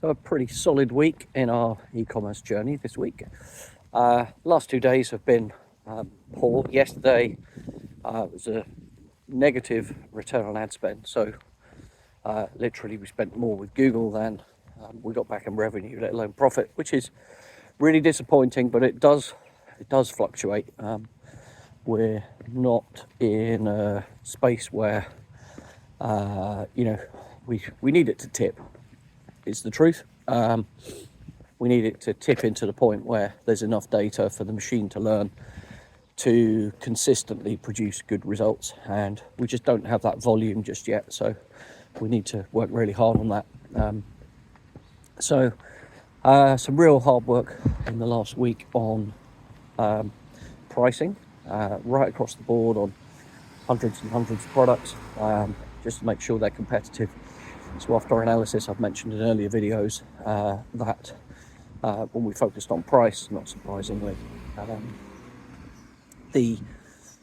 So a pretty solid week in our e-commerce journey this week. Last 2 days have been poor. Yesterday was a negative return on ad spend. So literally we spent more with Google than we got back in revenue, let alone profit, which is really disappointing, but it does fluctuate. We're not in a space where we need it to tip. Is the truth. We need it to tip into the point where there's enough data for the machine to learn to consistently produce good results, and we just don't have that volume just yet, so we need to work really hard on that. Some real hard work in the last week on pricing right across the board on hundreds and hundreds of products, just to make sure they're competitive. So after analysis, I've mentioned in earlier videos that when we focused on price, not surprisingly, the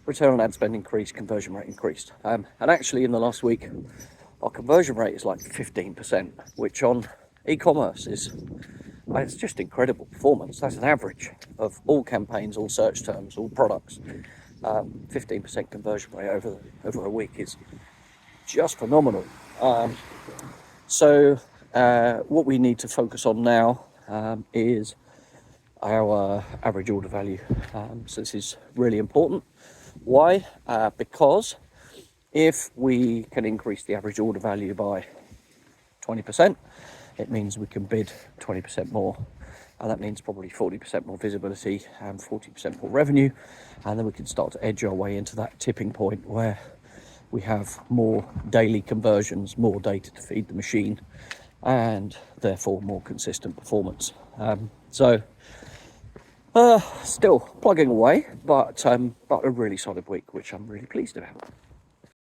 return on ad spend increased, conversion rate increased. And actually in the last week, our conversion rate is like 15%, which on e-commerce it's just incredible performance. That's an average of all campaigns, all search terms, all products. 15% conversion rate over a week is just phenomenal. So what we need to focus on now is our average order value. So this is really important. Why? Because if we can increase the average order value by 20%, it means we can bid 20% more. And that means probably 40% more visibility and 40% more revenue. And then we can start to edge our way into that tipping point where we have more daily conversions, more data to feed the machine, and therefore more consistent performance. Still plugging away, but a really solid week, which I'm really pleased about.